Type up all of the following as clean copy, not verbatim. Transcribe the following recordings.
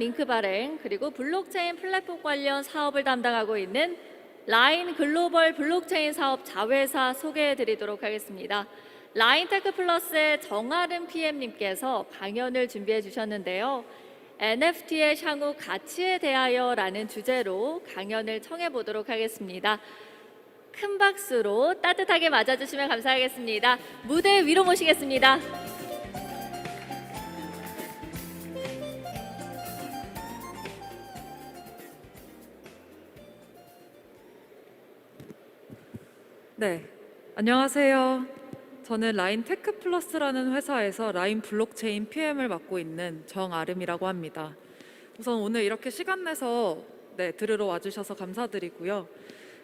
링크 발행 그리고 블록체인 플랫폼 관련 사업을 담당하고 있는 라인 글로벌 블록체인 사업 자회사 소개해 드리도록 하겠습니다. 라인테크 플러스의 정아름 PM님께서 강연을 준비해 주셨는데요. NFT의 향후 가치에 대하여라는 주제로 강연을 청해 보도록 하겠습니다. 큰 박수로 따뜻하게 맞아주시면 감사하겠습니다. 무대 위로 모시겠습니다. 네, 안녕하세요. 저는 라인 테크 플러스라는 회사에서 라인 블록체인 PM을 맡고 있는 정아름이라고 합니다. 우선 오늘 이렇게 시간 내서 들으러 와주셔서 감사드리고요.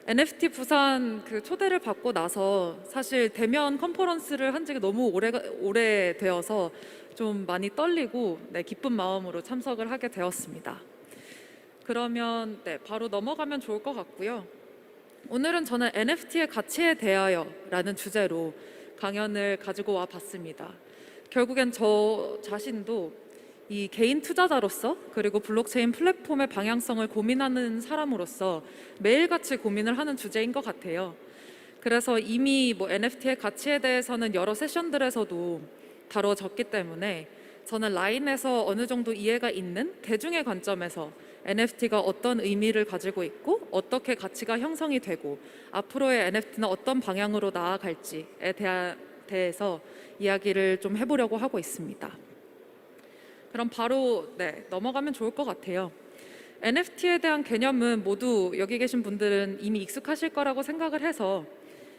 NFT 부산 초대를 받고 나서 사실 대면 컨퍼런스를 한 지가 너무 오래되어서 좀 많이 떨리고 기쁜 마음으로 참석을 하게 되었습니다. 그러면 바로 넘어가면 좋을 것 같고요. 오늘은 저는 NFT의 가치에 대하여라는 주제로 강연을 가지고 와 봤습니다. 결국엔 저 자신도 이 개인 투자자로서 그리고 블록체인 플랫폼의 방향성을 고민하는 사람으로서 매일같이 고민을 하는 주제인 것 같아요. 그래서 이미 NFT의 가치에 대해서는 여러 세션들에서도 다뤄졌기 때문에 저는 라인에서 어느 정도 이해가 있는 대중의 관점에서 NFT가 어떤 의미를 가지고 있고 어떻게 가치가 형성이 되고 앞으로의 NFT는 어떤 방향으로 나아갈지에 대해서 이야기를 좀 해보려고 하고 있습니다. 그럼 바로 넘어가면 좋을 것 같아요. NFT에 대한 개념은 모두 여기 계신 분들은 이미 익숙하실 거라고 생각을 해서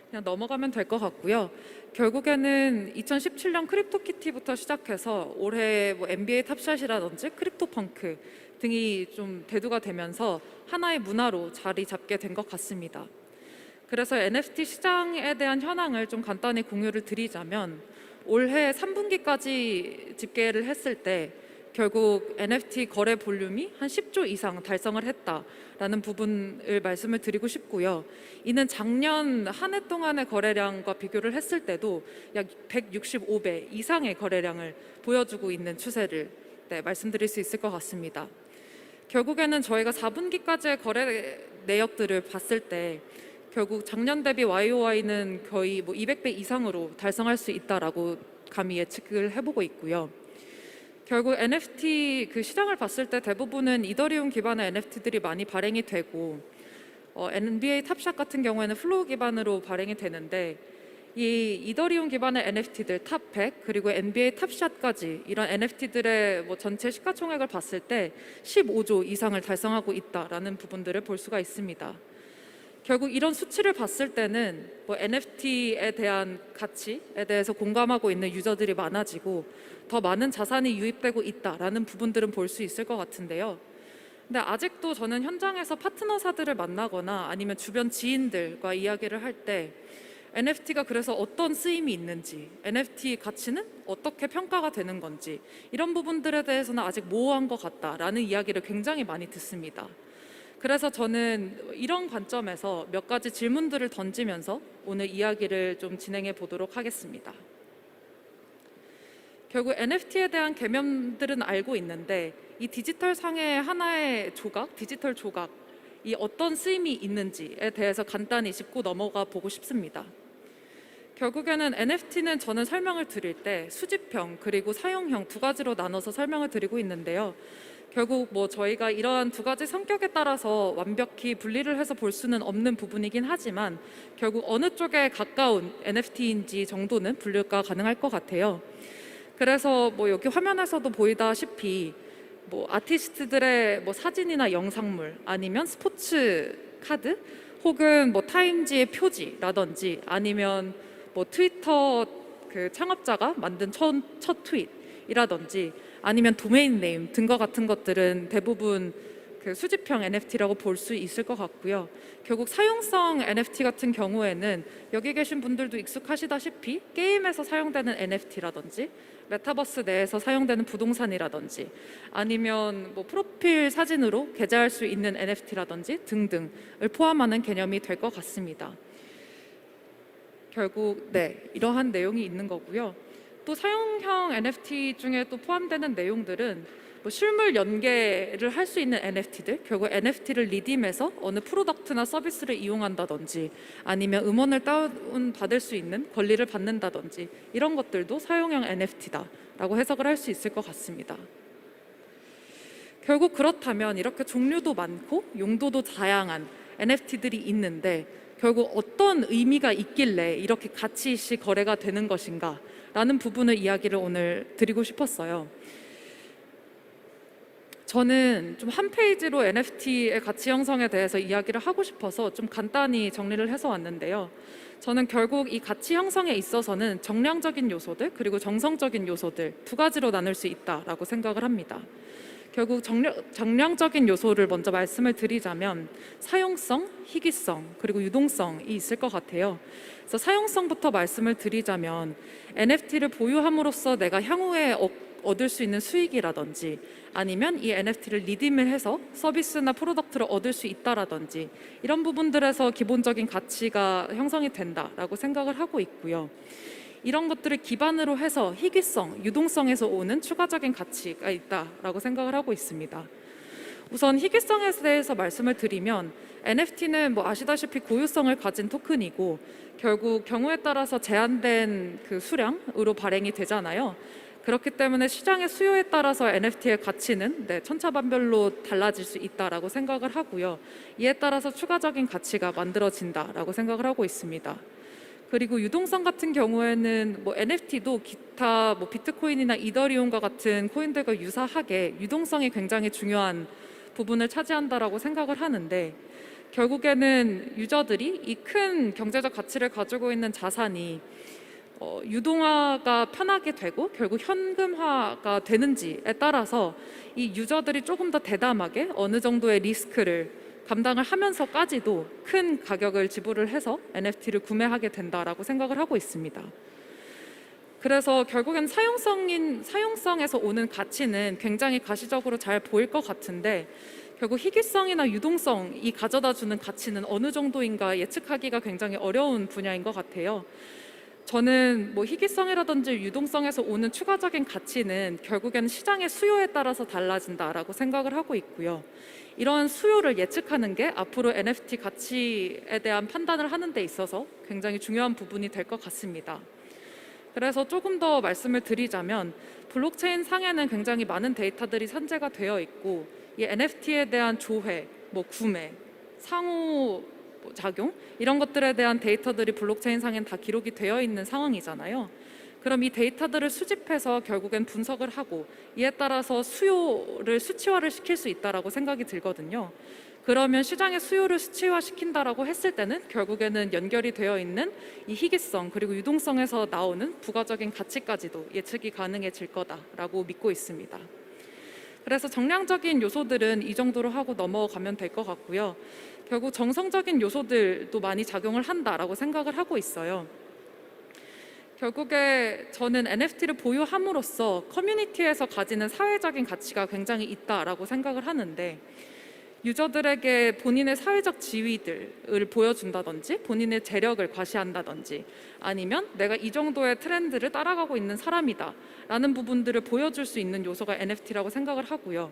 그냥 넘어가면 될 것 같고요. 결국에는 2017년 크립토키티부터 시작해서 올해 NBA 탑샷이라든지 크립토펑크 등이 좀 대두가 되면서 하나의 문화로 자리 잡게 된 것 같습니다. 그래서 NFT 시장에 대한 현황을 좀 간단히 공유를 드리자면 올해 3분기까지 집계를 했을 때 결국 NFT 거래 볼륨이 한 10조 이상 달성을 했다라는 부분을 말씀을 드리고 싶고요. 이는 작년 한 해 동안의 거래량과 비교를 했을 때도 약 165배 이상의 거래량을 보여주고 있는 추세를 말씀드릴 수 있을 것 같습니다. 결국에는 저희가 4분기까지의 거래 내역들을 봤을 때 결국 작년 대비 YOY는 거의 200배 이상으로 달성할 수 있다라고 감히 예측을 해보고 있고요. 결국 NFT 시장을 봤을 때 대부분은 이더리움 기반의 NFT들이 많이 발행이 되고 NBA 탑샷 같은 경우에는 플로우 기반으로 발행이 되는데 이 이더리움 기반의 NFT들 탑100 그리고 NBA 탑샷까지 이런 NFT들의 전체 시가총액을 봤을 때 15조 이상을 달성하고 있다라는 부분들을 볼 수가 있습니다. 결국 이런 수치를 봤을 때는 NFT에 대한 가치에 대해서 공감하고 있는 유저들이 많아지고 더 많은 자산이 유입되고 있다라는 부분들은 볼 수 있을 것 같은데요. 근데 아직도 저는 현장에서 파트너사들을 만나거나 아니면 주변 지인들과 이야기를 할 때 NFT가 그래서 어떤 쓰임이 있는지, NFT 가치는 어떻게 평가가 되는 건지 이런 부분들에 대해서는 아직 모호한 것 같다라는 이야기를 굉장히 많이 듣습니다. 그래서 저는 이런 관점에서 몇 가지 질문들을 던지면서 오늘 이야기를 좀 진행해 보도록 하겠습니다. 결국 NFT에 대한 개념들은 알고 있는데 이 디지털 상의 하나의 조각, 디지털 조각이 어떤 쓰임이 있는지에 대해서 간단히 짚고 넘어가 보고 싶습니다. 결국에는 NFT는 저는 설명을 드릴 때 수집형 그리고 사용형 두 가지로 나눠서 설명을 드리고 있는데요. 결국 저희가 이러한 두 가지 성격에 따라서 완벽히 분리를 해서 볼 수는 없는 부분이긴 하지만 결국 어느 쪽에 가까운 NFT인지 정도는 분류가 가능할 것 같아요. 그래서 여기 화면에서도 보이다시피 아티스트들의 사진이나 영상물 아니면 스포츠 카드 혹은 타임지의 표지라든지 아니면 트위터 창업자가 만든 첫 트윗이라든지 아니면 도메인 네임 등과 같은 것들은 대부분 수집형 NFT라고 볼 수 있을 것 같고요. 결국 사용성 NFT 같은 경우에는 여기 계신 분들도 익숙하시다시피 게임에서 사용되는 NFT라든지 메타버스 내에서 사용되는 부동산이라든지 아니면 프로필 사진으로 게재할 수 있는 NFT라든지 등등을 포함하는 개념이 될 것 같습니다. 결국 이러한 내용이 있는 거고요. 또 사용형 NFT 중에 또 포함되는 내용들은 뭐 실물 연계를 할 수 있는 NFT들, 결국 NFT를 리딤해서 어느 프로덕트나 서비스를 이용한다든지 아니면 음원을 다운받을 수 있는 권리를 받는다든지 이런 것들도 사용형 NFT다라고 해석을 할 수 있을 것 같습니다. 결국 그렇다면 이렇게 종류도 많고 용도도 다양한 NFT들이 있는데 결국 어떤 의미가 있길래 이렇게 가치 이시 거래가 되는 것인가 라는 부분을 이야기를 오늘 드리고 싶었어요. 저는 좀 한 페이지로 NFT의 가치 형성에 대해서 이야기를 하고 싶어서 좀 간단히 정리를 해서 왔는데요. 저는 결국 이 가치 형성에 있어서는 정량적인 요소들 그리고 정성적인 요소들 두 가지로 나눌 수 있다라고 생각을 합니다. 결국 정량적인 요소를 먼저 말씀을 드리자면 사용성, 희귀성, 그리고 유동성이 있을 것 같아요. 그래서 사용성부터 말씀을 드리자면 NFT를 보유함으로써 내가 향후에 얻을 수 있는 수익이라든지 아니면 이 NFT를 리딤을 해서 서비스나 프로덕트를 얻을 수 있다라든지 이런 부분들에서 기본적인 가치가 형성이 된다라고 생각을 하고 있고요. 이런 것들을 기반으로 해서 희귀성, 유동성에서 오는 추가적인 가치가 있다라고 생각을 하고 있습니다. 우선 희귀성에 대해서 말씀을 드리면 NFT는 뭐 아시다시피 고유성을 가진 토큰이고 결국 경우에 따라서 제한된 그 수량으로 발행이 되잖아요. 그렇기 때문에 시장의 수요에 따라서 NFT의 가치는 천차만별로 달라질 수 있다라고 생각을 하고요. 이에 따라서 추가적인 가치가 만들어진다라고 생각을 하고 있습니다. 그리고 유동성 같은 경우에는 뭐 NFT도 기타 뭐 비트코인이나 이더리움과 같은 코인들과 유사하게 유동성이 굉장히 중요한 부분을 차지한다라고 생각을 하는데 결국에는 유저들이 이 큰 경제적 가치를 가지고 있는 자산이 유동화가 편하게 되고 결국 현금화가 되는지에 따라서 이 유저들이 조금 더 대담하게 어느 정도의 리스크를 감당을 하면서까지도 큰 가격을 지불을 해서 NFT를 구매하게 된다라고 생각을 하고 있습니다. 그래서 결국엔 사용성에서 오는 가치는 굉장히 가시적으로 잘 보일 것 같은데 결국 희귀성이나 유동성이 가져다 주는 가치는 어느 정도인가 예측하기가 굉장히 어려운 분야인 것 같아요. 저는 뭐 희귀성이라든지 유동성에서 오는 추가적인 가치는 결국에는 시장의 수요에 따라서 달라진다라고 생각을 하고 있고요. 이런 수요를 예측하는 게 앞으로 NFT 가치에 대한 판단을 하는 데 있어서 굉장히 중요한 부분이 될 것 같습니다. 그래서 조금 더 말씀을 드리자면 블록체인 상에는 굉장히 많은 데이터들이 산재가 되어 있고 이 NFT에 대한 조회, 뭐 구매, 상호 작용 이런 것들에 대한 데이터들이 블록체인 상엔 다 기록이 되어 있는 상황이잖아요. 그럼 이 데이터들을 수집해서 결국엔 분석을 하고 이에 따라서 수요를 수치화를 시킬 수 있다라고 생각이 들거든요. 그러면 시장의 수요를 수치화시킨다라고 했을 때는 결국에는 연결이 되어 있는 이 희귀성 그리고 유동성에서 나오는 부가적인 가치까지도 예측이 가능해질 거다라고 믿고 있습니다. 그래서 정량적인 요소들은 이 정도로 하고 넘어가면 될 것 같고요. 결국 정성적인 요소들도 많이 작용을 한다라고 생각을 하고 있어요. 결국에 저는 NFT를 보유함으로써 커뮤니티에서 가지는 사회적인 가치가 굉장히 있다라고 생각을 하는데 유저들에게 본인의 사회적 지위들을 보여준다든지 본인의 재력을 과시한다든지 아니면 내가 이 정도의 트렌드를 따라가고 있는 사람이다 라는 부분들을 보여줄 수 있는 요소가 NFT라고 생각을 하고요.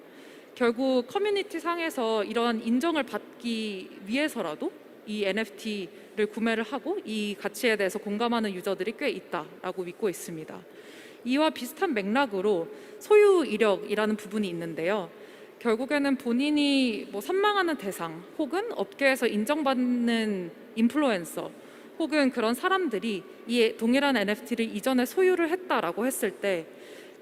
결국 커뮤니티 상에서 이러한 인정을 받기 위해서라도 이 NFT를 구매를 하고 이 가치에 대해서 공감하는 유저들이 꽤 있다라고 믿고 있습니다. 이와 비슷한 맥락으로 소유 이력이라는 부분이 있는데요. 결국에는 본인이 뭐 선망하는 대상 혹은 업계에서 인정받는 인플루언서 혹은 그런 사람들이 이 동일한 NFT를 이전에 소유를 했다라고 했을 때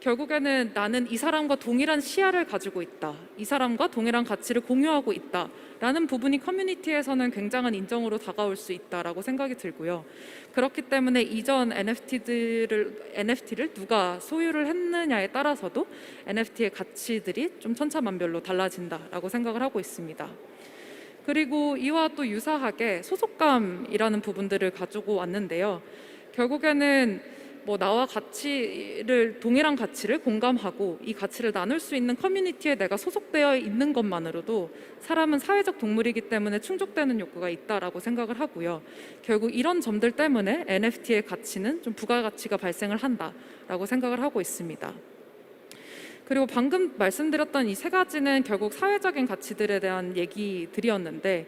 결국에는 나는 이 사람과 동일한 시야를 가지고 있다. 이 사람과 동일한 가치를 공유하고 있다. 라는 부분이 커뮤니티에서는 굉장한 인정으로 다가올 수 있다라고 생각이 들고요. 그렇기 때문에 이전 NFT를 누가 소유를 했느냐에 따라서도 NFT의 가치들이 좀 천차만별로 달라진다라고 생각을 하고 있습니다. 그리고 이와 또 유사하게 소속감이라는 부분들을 가지고 왔는데요. 결국에는 뭐 나와 동일한 가치를 공감하고 이 가치를 나눌 수 있는 커뮤니티에 내가 소속되어 있는 것만으로도 사람은 사회적 동물이기 때문에 충족되는 욕구가 있다라고 생각을 하고요. 결국 이런 점들 때문에 NFT의 가치는 좀 부가가치가 발생을 한다라고 생각을 하고 있습니다. 그리고 방금 말씀드렸던 이 세 가지는 결국 사회적인 가치들에 대한 얘기들이었는데,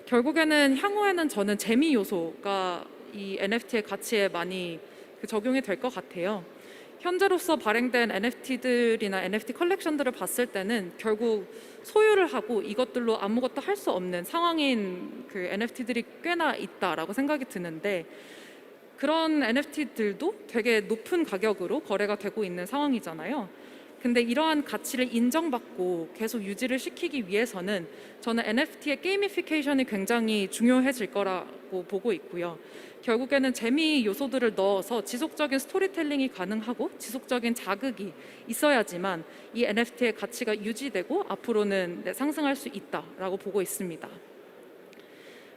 결국에는 향후에는 저는 재미 요소가 이 NFT의 가치에 많이 적용이 될 것 같아요. 현재로서 발행된 NFT들이나 NFT 컬렉션들을 봤을 때는 결국 소유를 하고 이것들로 아무것도 할 수 없는 상황인 그 NFT들이 꽤나 있다라고 생각이 드는데, 그런 NFT들도 되게 높은 가격으로 거래가 되고 있는 상황이잖아요. 근데 이러한 가치를 인정받고 계속 유지를 시키기 위해서는 저는 NFT의 게이미피케이션이 굉장히 중요해질 거라고 보고 있고요. 결국에는 재미 요소들을 넣어서 지속적인 스토리텔링이 가능하고 지속적인 자극이 있어야지만 이 NFT의 가치가 유지되고 앞으로는 상승할 수 있다라고 보고 있습니다.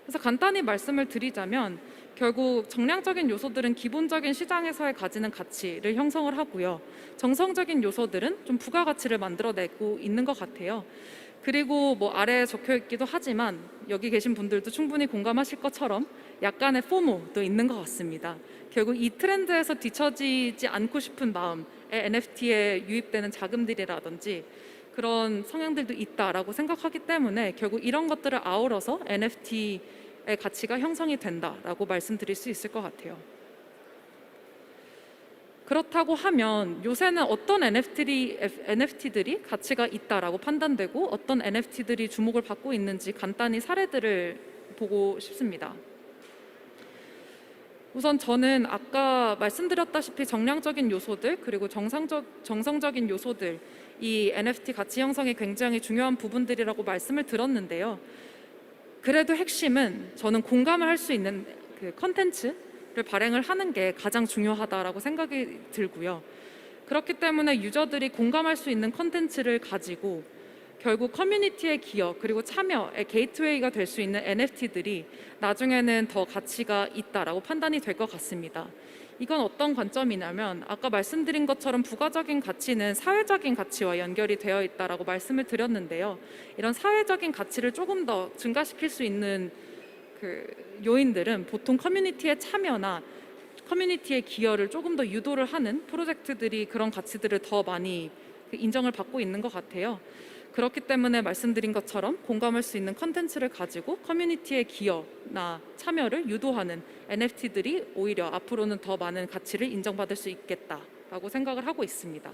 그래서 간단히 말씀을 드리자면, 결국 정량적인 요소들은 기본적인 시장에서의 가지는 가치를 형성을 하고요. 정성적인 요소들은 좀 부가가치를 만들어내고 있는 것 같아요. 그리고 뭐 아래에 적혀 있기도 하지만 여기 계신 분들도 충분히 공감하실 것처럼 약간의 포모도 있는 것 같습니다. 결국 이 트렌드에서 뒤처지지 않고 싶은 마음에 NFT에 유입되는 자금들이라든지 그런 성향들도 있다라고 생각하기 때문에 결국 이런 것들을 아우러서 NFT의 가치가 형성이 된다라고 말씀드릴 수 있을 것 같아요. 그렇다고 하면 요새는 어떤 NFT들이 가치가 있다라고 판단되고 어떤 NFT들이 주목을 받고 있는지 간단히 사례들을 보고 싶습니다. 우선 저는 아까 말씀드렸다시피 정량적인 요소들 그리고 정성적인 요소들, 이 NFT 가치 형성에 굉장히 중요한 부분들이라고 말씀을 들었는데요. 그래도 핵심은 저는 공감을 할 수 있는 그 컨텐츠를 발행을 하는 게 가장 중요하다라고 생각이 들고요. 그렇기 때문에 유저들이 공감할 수 있는 컨텐츠를 가지고 결국 커뮤니티의 기여 그리고 참여의 게이트웨이가 될 수 있는 NFT들이 나중에는 더 가치가 있다라고 판단이 될 것 같습니다. 이건 어떤 관점이냐면, 아까 말씀드린 것처럼 부가적인 가치는 사회적인 가치와 연결이 되어 있다라고 말씀을 드렸는데요. 이런 사회적인 가치를 조금 더 증가시킬 수 있는 그 요인들은 보통 커뮤니티의 참여나 커뮤니티의 기여를 조금 더 유도를 하는 프로젝트들이 그런 가치들을 더 많이 인정을 받고 있는 것 같아요. 그렇기 때문에 말씀드린 것처럼 공감할 수 있는 컨텐츠를 가지고 커뮤니티의 기여나 참여를 유도하는 NFT들이 오히려 앞으로는 더 많은 가치를 인정받을 수 있겠다라고 생각을 하고 있습니다.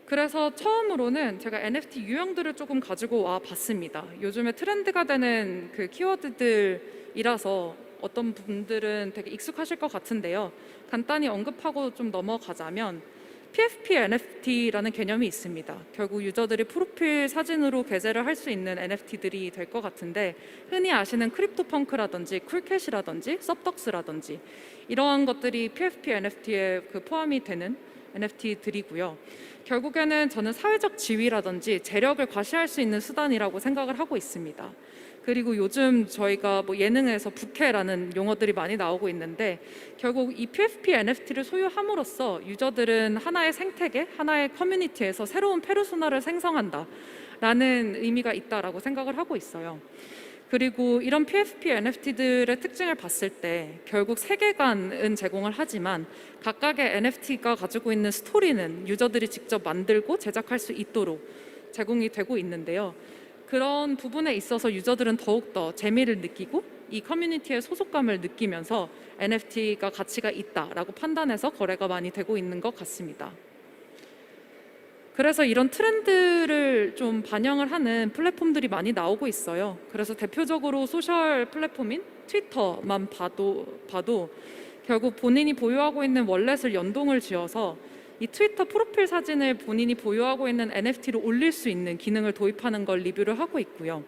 그래서 처음으로는 제가 NFT 유형들을 조금 가지고 와 봤습니다. 요즘에 트렌드가 되는 그 키워드들이라서 어떤 분들은 되게 익숙하실 것 같은데요. 간단히 언급하고 좀 넘어가자면 PFP NFT라는 개념이 있습니다. 결국 유저들이 프로필 사진으로 게재를 할 수 있는 NFT들이 될 것 같은데, 흔히 아시는 크립토펑크라든지 쿨캣이라든지 섭덕스라든지 이러한 것들이 PFP NFT에 포함이 되는 NFT들이고요. 결국에는 저는 사회적 지위라든지 재력을 과시할 수 있는 수단이라고 생각을 하고 있습니다. 그리고 요즘 저희가 뭐 예능에서 부캐라는 용어들이 많이 나오고 있는데, 결국 이 PFP NFT를 소유함으로써 유저들은 하나의 생태계, 하나의 커뮤니티에서 새로운 페르소나를 생성한다라는 의미가 있다라고 생각을 하고 있어요. 그리고 이런 PFP NFT들의 특징을 봤을 때 결국 세계관은 제공을 하지만 각각의 NFT가 가지고 있는 스토리는 유저들이 직접 만들고 제작할 수 있도록 제공이 되고 있는데요. 그런 부분에 있어서 유저들은 더욱더 재미를 느끼고 이 커뮤니티의 소속감을 느끼면서 NFT가 가치가 있다라고 판단해서 거래가 많이 되고 있는 것 같습니다. 그래서 이런 트렌드를 좀 반영을 하는 플랫폼들이 많이 나오고 있어요. 그래서 대표적으로 소셜 플랫폼인 트위터만 봐도 결국 본인이 보유하고 있는 월렛을 연동을 지어서 이 트위터 프로필 사진을 본인이 보유하고 있는 NFT로 올릴 수 있는 기능을 도입하는 걸 리뷰를 하고 있고요.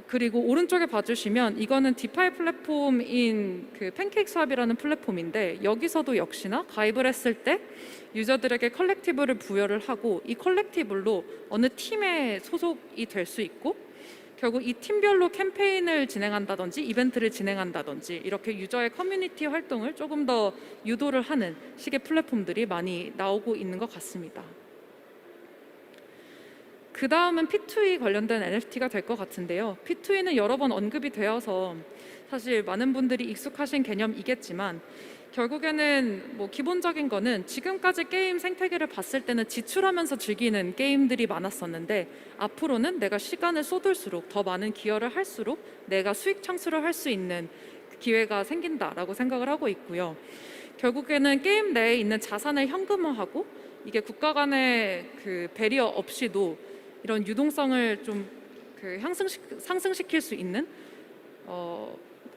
그리고 오른쪽에 봐주시면 이거는 디파이 플랫폼인 그 팬케이크스왑이라는 플랫폼인데, 여기서도 역시나 가입을 했을 때 유저들에게 컬렉티블을 부여를 하고 이 컬렉티블로 어느 팀에 소속이 될 수 있고 결국 이 팀별로 캠페인을 진행한다든지 이벤트를 진행한다든지 이렇게 유저의 커뮤니티 활동을 조금 더 유도를 하는 식의 플랫폼들이 많이 나오고 있는 것 같습니다. 그 다음은 P2E 관련된 NFT가 될 것 같은데요. P2E는 여러 번 언급이 되어서 사실 많은 분들이 익숙하신 개념이겠지만 결국에는 뭐 기본적인 거는 지금까지 게임 생태계를 봤을 때는 지출하면서 즐기는 게임들이 많았었는데 앞으로는 내가 시간을 쏟을수록 더 많은 기여를 할수록 내가 수익 창출을 할 수 있는 기회가 생긴다라고 생각을 하고 있고요. 결국에는 게임 내에 있는 자산을 현금화하고 이게 국가 간의 그 배리어 없이도 이런 유동성을 좀 상승시킬 수 있는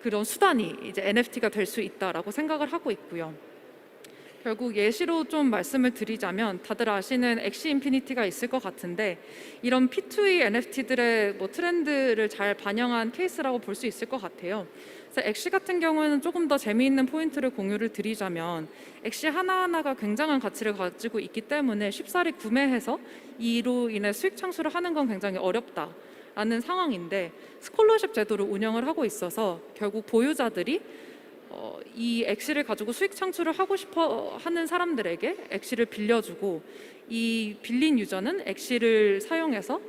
그런 수단이 이제 NFT가 될 수 있다라고 생각을 하고 있고요. 결국 예시로 좀 말씀을 드리자면 다들 아시는 엑시 인피니티가 있을 것 같은데 이런 P2E NFT들의 뭐 트렌드를 잘 반영한 케이스라고 볼 수 있을 것 같아요. 그래서 엑시 같은 경우는 조금 더 재미있는 포인트를 공유를 드리자면 엑시 하나하나가 굉장한 가치를 가지고 있기 때문에 쉽사리 구매해서 이로 인해 수익 창출을 하는 건 굉장히 어렵다라는 상황인데 스콜러십 제도를 운영을 하고 있어서 결국 보유자들이 이 엑시를 가지고 수익 창출을 하고 싶어 하는 사람들에게 엑시를 빌려주고 이 빌린 유저는 엑시를 사용해서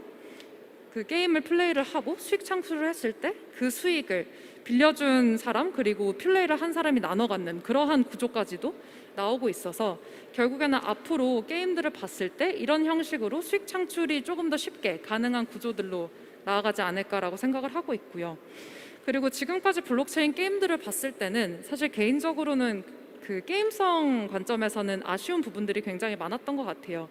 그 게임을 플레이를 하고 수익 창출을 했을 때 그 수익을 빌려준 사람 그리고 플레이를 한 사람이 나눠 갖는 그러한 구조까지도 나오고 있어서 결국에는 앞으로 게임들을 봤을 때 이런 형식으로 수익 창출이 조금 더 쉽게 가능한 구조들로 나아가지 않을까라고 생각을 하고 있고요. 그리고 지금까지 블록체인 게임들을 봤을 때는 사실 개인적으로는 그 게임성 관점에서는 아쉬운 부분들이 굉장히 많았던 것 같아요.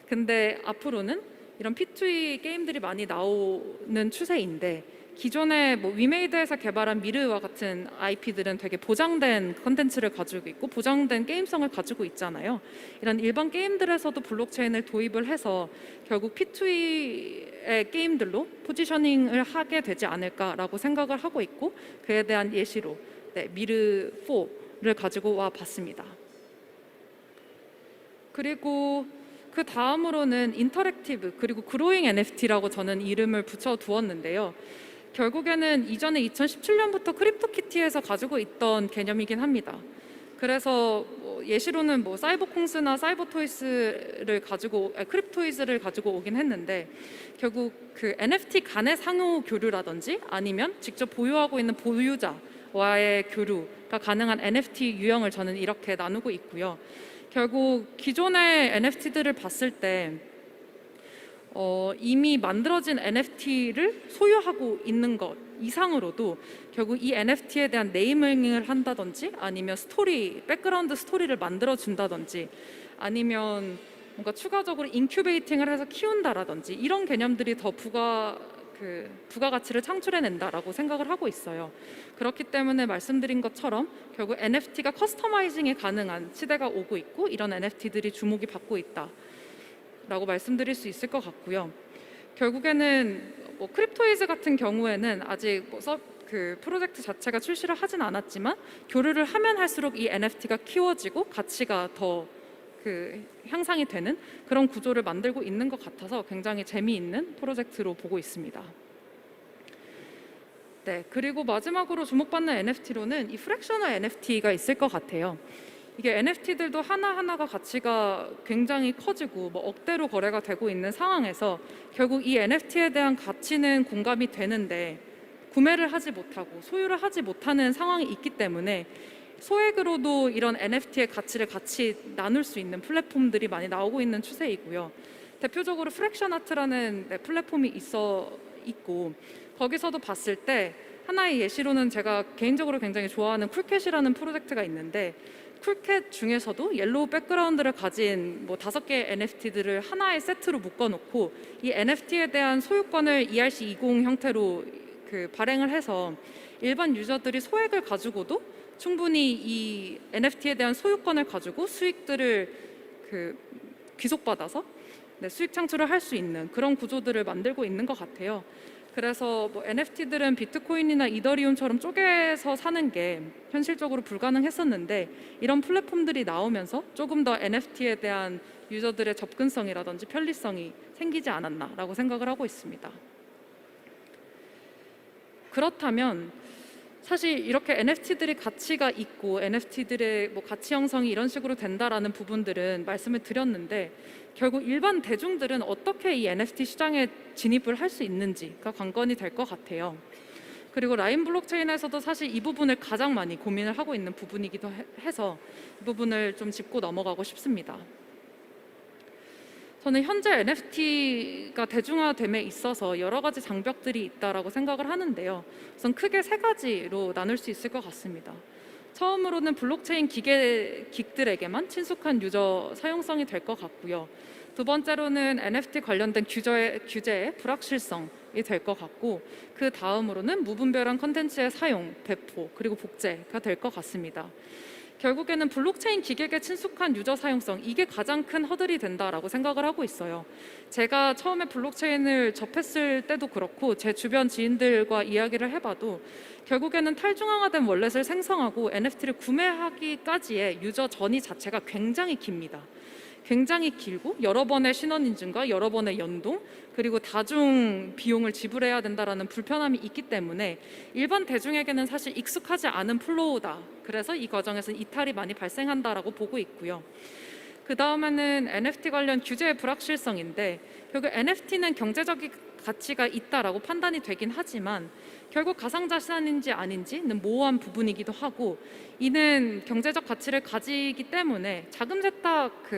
근데 앞으로는 이런 P2E 게임들이 많이 나오는 추세인데 기존에 뭐 위메이드에서 개발한 미르와 같은 IP들은 되게 보장된 컨텐츠를 가지고 있고 보장된 게임성을 가지고 있잖아요. 이런 일반 게임들에서도 블록체인을 도입을 해서 결국 P2E의 게임들로 포지셔닝을 하게 되지 않을까라고 생각을 하고 있고 그에 대한 예시로 미르4를 가지고 와 봤습니다. 그리고 그 다음으로는 인터랙티브 그리고 그로잉 NFT라고 저는 이름을 붙여 두었는데요. 결국에는 이전에 2017년부터 크립토키티에서 가지고 있던 개념이긴 합니다. 그래서 예시로는 뭐 사이버콩스나 사이버토이스를 가지고 크립토이즈를 가지고 오긴 했는데 결국 그 NFT 간의 상호 교류라든지 아니면 직접 보유하고 있는 보유자와의 교류가 가능한 NFT 유형을 저는 이렇게 나누고 있고요. 결국 기존의 NFT들을 봤을 때 이미 만들어진 NFT를 소유하고 있는 것 이상으로도 결국 이 NFT에 대한 네이밍을 한다든지 아니면 백그라운드 스토리를 만들어 준다든지 아니면 뭔가 추가적으로 인큐베이팅을 해서 키운다라든지 이런 개념들이 더 부가가치를 창출해낸다라고 생각을 하고 있어요. 그렇기 때문에 말씀드린 것처럼 결국 NFT가 커스터마이징이 가능한 시대가 오고 있고 이런 NFT들이 주목이 받고 있다. 라고 말씀드릴 수 있을 것 같고요. 결국에는 뭐 크립토이즈 같은 경우에는 아직 그 프로젝트 자체가 출시를 하진 않았지만 교류를 하면 할수록 이 NFT가 키워지고 가치가 더 향상이 되는 그런 구조를 만들고 있는 것 같아서 굉장히 재미있는 프로젝트로 보고 있습니다. 네, 그리고 마지막으로 주목받는 NFT로는 이 프랙셔널 NFT가 있을 것 같아요. 이게 NFT들도 하나하나가 가치가 굉장히 커지고 뭐 억대로 거래가 되고 있는 상황에서 결국 이 NFT에 대한 가치는 공감이 되는데 구매를 하지 못하고 소유를 하지 못하는 상황이 있기 때문에 소액으로도 이런 NFT의 가치를 같이 나눌 수 있는 플랫폼들이 많이 나오고 있는 추세이고요. 대표적으로 프랙션 아트라는 플랫폼이 있고 거기서도 봤을 때 하나의 예시로는 제가 개인적으로 굉장히 좋아하는 쿨캣이라는 프로젝트가 있는데 쿨캣 중에서도 옐로우 백그라운드를 가진 뭐 5개의 NFT들을 하나의 세트로 묶어놓고 이 NFT에 대한 소유권을 ERC20 형태로 발행을 해서 일반 유저들이 소액을 가지고도 충분히 이 NFT에 대한 소유권을 가지고 수익들을 귀속받아서 수익 창출을 할 수 있는 그런 구조들을 만들고 있는 것 같아요. 그래서 뭐 NFT들은 비트코인이나 이더리움처럼 쪼개서 사는 게 현실적으로 불가능했었는데 이런 플랫폼들이 나오면서 조금 더 NFT에 대한 유저들의 접근성이라든지 편리성이 생기지 않았나라고 생각을 하고 있습니다. 그렇다면 사실 이렇게 NFT들이 가치가 있고 NFT들의 뭐 가치 형성이 이런 식으로 된다라는 부분들은 말씀을 드렸는데 결국 일반 대중들은 어떻게 이 NFT 시장에 진입을 할 수 있는지가 관건이 될 것 같아요. 그리고 라인 블록체인에서도 사실 이 부분을 가장 많이 고민을 하고 있는 부분이기도 해서 이 부분을 좀 짚고 넘어가고 싶습니다. 저는 현재 NFT가 대중화됨에 있어서 여러 가지 장벽들이 있다라고 생각을 하는데요. 우선 크게 세 가지로 나눌 수 있을 것 같습니다. 처음으로는 블록체인 기기들에게만 친숙한 유저 사용성이 될 것 같고요. 두 번째로는 NFT 관련된 규제의 불확실성이 될 것 같고, 그 다음으로는 무분별한 컨텐츠의 사용, 배포, 그리고 복제가 될 것 같습니다. 결국에는 블록체인 기계에 친숙한 유저 사용성, 이게 가장 큰 허들이 된다라고 생각을 하고 있어요. 제가 처음에 블록체인을 접했을 때도 그렇고 제 주변 지인들과 이야기를 해봐도 결국에는 탈중앙화된 월렛을 생성하고 NFT를 구매하기까지의 유저 전이 자체가 굉장히 깁니다. 굉장히 길고 여러 번의 신원 인증과 여러 번의 연동, 그리고 다중 비용을 지불해야 된다라는 불편함이 있기 때문에 일반 대중에게는 사실 익숙하지 않은 플로우다. 그래서 이 과정에서 이탈이 많이 발생한다라고 보고 있고요. 그 다음에는 NFT 관련 규제의 불확실성인데, 결국 NFT는 경제적인 가치가 있다라고 판단이 되긴 하지만 결국 가상자산인지 아닌지는 모호한 부분이기도 하고, 이는 경제적 가치를 가지기 때문에 자금 세탁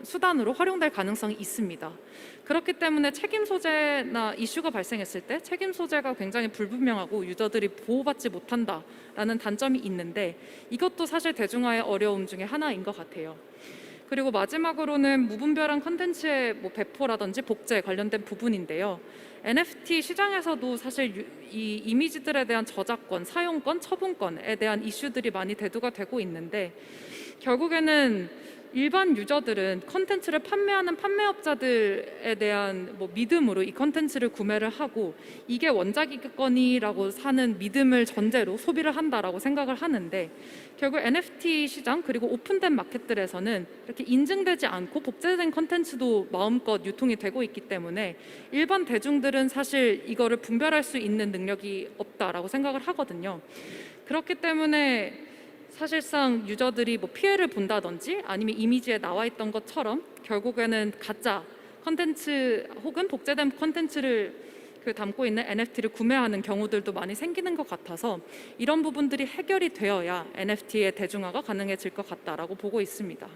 수단으로 활용될 가능성이 있습니다. 그렇기 때문에 책임 소재나 이슈가 발생했을 때 책임 소재가 굉장히 불분명하고 유저들이 보호받지 못한다라는 단점이 있는데, 이것도 사실 대중화의 어려움 중에 하나인 것 같아요. 그리고 마지막으로는 무분별한 컨텐츠의 배포라든지 복제 관련된 부분인데요. NFT 시장에서도 사실 이 이미지들에 대한 저작권, 사용권, 처분권에 대한 이슈들이 많이 대두가 되고 있는데, 결국에는 일반 유저들은 컨텐츠를 판매하는 판매업자들에 대한 믿음으로 이 컨텐츠를 구매를 하고, 이게 원작이겠거니라고 사는 믿음을 전제로 소비를 한다라고 생각을 하는데, 결국 NFT 시장 그리고 오픈된 마켓들에서는 이렇게 인증되지 않고 복제된 컨텐츠도 마음껏 유통이 되고 있기 때문에 일반 대중들은 사실 이거를 분별할 수 있는 능력이 없다라고 생각을 하거든요. 그렇기 때문에 사실상 유저들이 피해를 본다든지 아니면 이미지에 나와 있던 것처럼 결국에는 가짜 컨텐츠 혹은 복제된 컨텐츠를 담고 있는 NFT를 구매하는 경우들도 많이 생기는 것 같아서 이런 부분들이 해결이 되어야 NFT의 대중화가 가능해질 것 같다라고 보고 있습니다.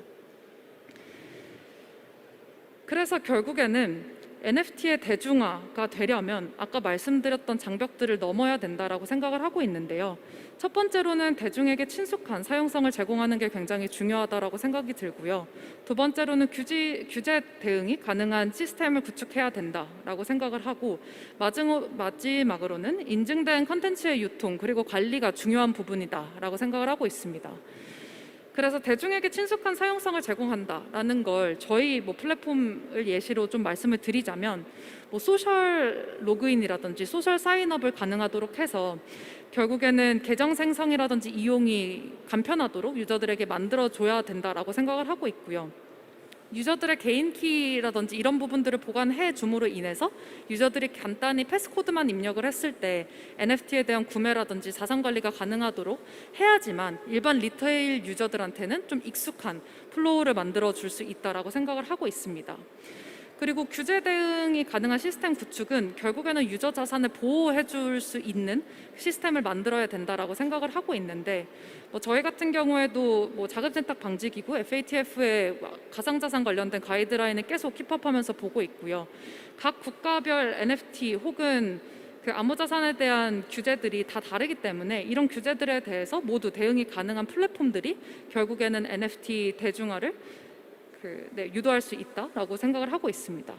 그래서 결국에는 NFT의 대중화가 되려면 아까 말씀드렸던 장벽들을 넘어야 된다라고 생각을 하고 있는데요. 첫 번째로는 대중에게 친숙한 사용성을 제공하는 게 굉장히 중요하다라고 생각이 들고요. 두 번째로는 규제 대응이 가능한 시스템을 구축해야 된다라고 생각을 하고, 마지막으로는 인증된 컨텐츠의 유통 그리고 관리가 중요한 부분이다라고 생각을 하고 있습니다. 그래서 대중에게 친숙한 사용성을 제공한다라는 걸 저희 플랫폼을 예시로 좀 말씀을 드리자면, 소셜 로그인이라든지 소셜 사인업을 가능하도록 해서 결국에는 계정 생성이라든지 이용이 간편하도록 유저들에게 만들어줘야 된다라고 생각을 하고 있고요. 유저들의 개인 키라든지 이런 부분들을 보관해 줌으로 인해서 유저들이 간단히 패스코드만 입력을 했을 때 NFT에 대한 구매라든지 자산 관리가 가능하도록 해야지만 일반 리테일 유저들한테는 좀 익숙한 플로우를 만들어 줄 수 있다라고 생각을 하고 있습니다. 그리고 규제 대응이 가능한 시스템 구축은 결국에는 유저 자산을 보호해 줄 수 있는 시스템을 만들어야 된다라고 생각을 하고 있는데, 저희 같은 경우에도 자금 세탁 방지 기구 FATF의 가상자산 관련된 가이드라인을 계속 힙업하면서 보고 있고요. 각 국가별 NFT 혹은 암호자산에 대한 규제들이 다 다르기 때문에 이런 규제들에 대해서 모두 대응이 가능한 플랫폼들이 결국에는 NFT 대중화를 유도할 수 있다라고 생각을 하고 있습니다.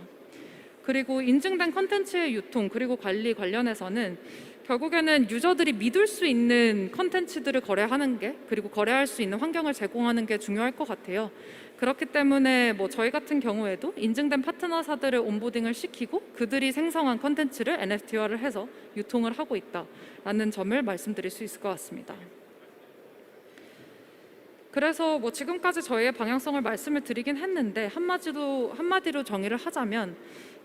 그리고 인증된 컨텐츠의 유통 그리고 관리 관련해서는 결국에는 유저들이 믿을 수 있는 컨텐츠들을 거래하는 게, 그리고 거래할 수 있는 환경을 제공하는 게 중요할 것 같아요. 그렇기 때문에 저희 같은 경우에도 인증된 파트너사들을 온보딩을 시키고 그들이 생성한 컨텐츠를 NFT화를 해서 유통을 하고 있다라는 점을 말씀드릴 수 있을 것 같습니다. 그래서 지금까지 저희의 방향성을 말씀을 드리긴 했는데, 한마디로 정의를 하자면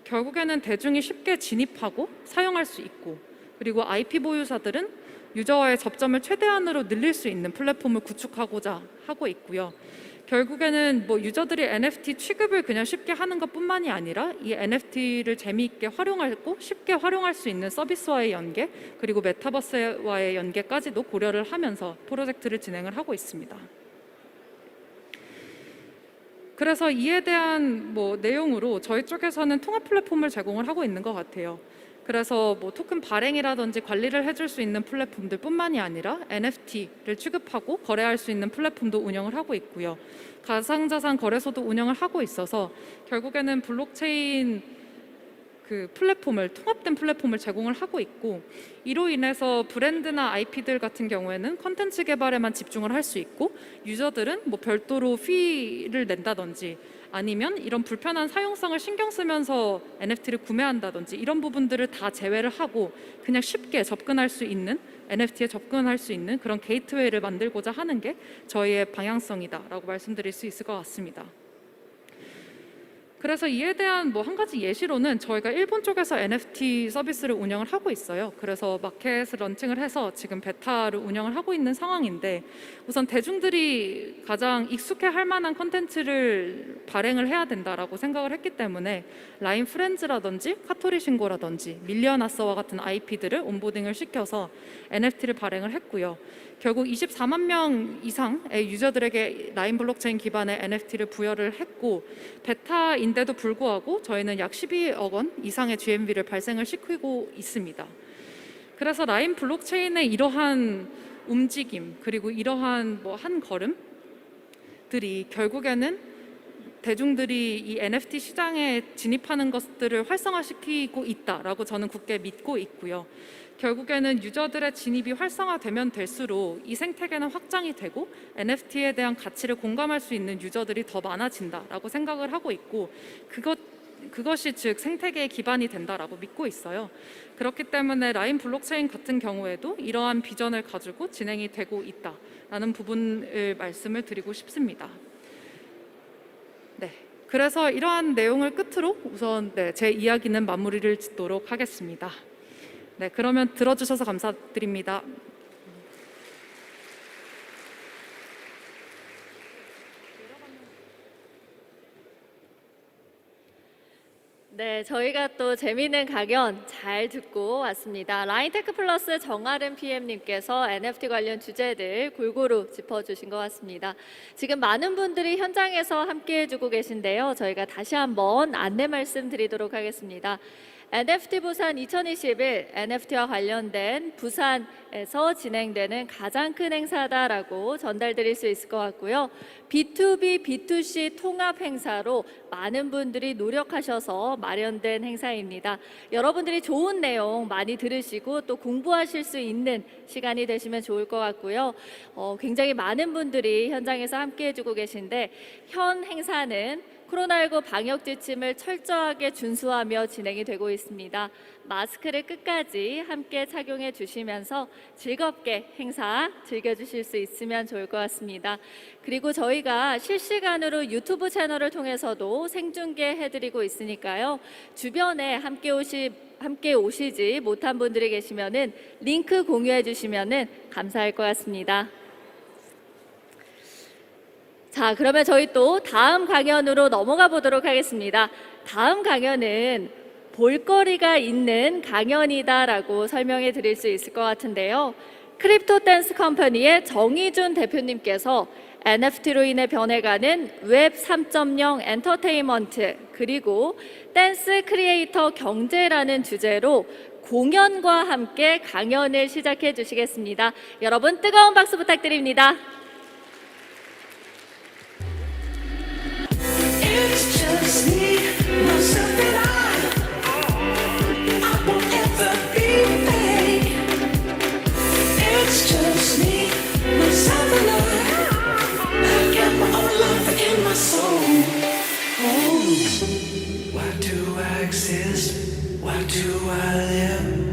결국에는 대중이 쉽게 진입하고 사용할 수 있고, 그리고 IP 보유사들은 유저와의 접점을 최대한으로 늘릴 수 있는 플랫폼을 구축하고자 하고 있고요. 결국에는 뭐 유저들이 NFT 취급을 그냥 쉽게 하는 것뿐만이 아니라 이 NFT를 재미있게 활용하고 쉽게 활용할 수 있는 서비스와의 연계, 그리고 메타버스와의 연계까지도 고려를 하면서 프로젝트를 진행을 하고 있습니다. 그래서 이에 대한 뭐 내용으로 저희 쪽에서는 통합 플랫폼을 제공을 하고 있는 것 같아요. 그래서 뭐 토큰 발행이라든지 관리를 해줄 수 있는 플랫폼들뿐만이 아니라 NFT를 취급하고 거래할 수 있는 플랫폼도 운영을 하고 있고요. 가상자산 거래소도 운영을 하고 있어서 결국에는 블록체인 통합된 플랫폼을 제공을 하고 있고, 이로 인해서 브랜드나 IP들 같은 경우에는 컨텐츠 개발에만 집중을 할 수 있고, 유저들은 뭐 별도로 피를 낸다든지 아니면 이런 불편한 사용성을 신경 쓰면서 NFT를 구매한다든지 이런 부분들을 다 제외를 하고 그냥 쉽게 접근할 수 있는, NFT에 접근할 수 있는 그런 게이트웨이를 만들고자 하는 게 저희의 방향성이다라고 말씀드릴 수 있을 것 같습니다. 그래서 이에 대한 뭐 한 가지 예시로는 저희가 일본 쪽에서 NFT 서비스를 운영을 하고 있어요. 그래서 마켓을 런칭을 해서 지금 베타를 운영을 하고 있는 상황인데, 우선 대중들이 가장 익숙해할 만한 콘텐츠를 발행을 해야 된다라고 생각을 했기 때문에 라인 프렌즈라든지 카토리 신고라든지 밀리언 아서와 같은 IP들을 온보딩을 시켜서 NFT를 발행을 했고요. 결국 24만 명 이상의 유저들에게 라인 블록체인 기반의 NFT를 부여를 했고, 베타인데도 불구하고 저희는 약 12억 원 이상의 GMV를 발생을 시키고 있습니다. 그래서 라인 블록체인의 이러한 움직임, 그리고 이러한 뭐 한 걸음들이 결국에는 대중들이 이 NFT 시장에 진입하는 것들을 활성화시키고 있다라고 저는 굳게 믿고 있고요. 결국에는 유저들의 진입이 활성화되면 될수록 이 생태계는 확장이 되고 NFT에 대한 가치를 공감할 수 있는 유저들이 더 많아진다라고 생각을 하고 있고, 그것이 즉 생태계의 기반이 된다라고 믿고 있어요. 그렇기 때문에 라인 블록체인 같은 경우에도 이러한 비전을 가지고 진행이 되고 있다라는 부분을 말씀을 드리고 싶습니다. 네, 그래서 이러한 내용을 끝으로 우선 제 이야기는 마무리를 짓도록 하겠습니다. 네, 그러면 들어주셔서 감사드립니다. 네, 저희가 또 재미있는 강연 잘 듣고 왔습니다. 라인테크 플러스 정아름 PM님께서 NFT 관련 주제들 골고루 짚어주신 것 같습니다. 지금 많은 분들이 현장에서 함께해주고 계신데요. 저희가 다시 한번 안내 말씀드리도록 하겠습니다. NFT 부산 2021 NFT와 관련된 부산에서 진행되는 가장 큰 행사다라고 전달드릴 수 있을 것 같고요. B2B, B2C 통합 행사로 많은 분들이 노력하셔서 마련된 행사입니다. 여러분들이 좋은 내용 많이 들으시고 또 공부하실 수 있는 시간이 되시면 좋을 것 같고요. 굉장히 많은 분들이 현장에서 함께해주고 계신데, 현 행사는 코로나19 방역 지침을 철저하게 준수하며 진행이 되고 있습니다. 마스크를 끝까지 함께 착용해 주시면서 즐겁게 행사 즐겨주실 수 있으면 좋을 것 같습니다. 그리고 저희가 실시간으로 유튜브 채널을 통해서도 생중계해드리고 있으니까요. 주변에 함께 오시지 못한 분들이 계시면은 링크 공유해 주시면은 감사할 것 같습니다. 자, 그러면 저희 또 다음 강연으로 넘어가 보도록 하겠습니다. 다음 강연은 볼거리가 있는 강연이다라고 설명해 드릴 수 있을 것 같은데요. 크립토 댄스 컴퍼니의 정희준 대표님께서 NFT로 인해 변해가는 웹 3.0 엔터테인먼트 그리고 댄스 크리에이터 경제라는 주제로 공연과 함께 강연을 시작해 주시겠습니다. 여러분 뜨거운 박수 부탁드립니다. It's just me, myself and I won't ever be fake. It's just me, myself and I got my own love in my soul. Why do I exist? Why do I live?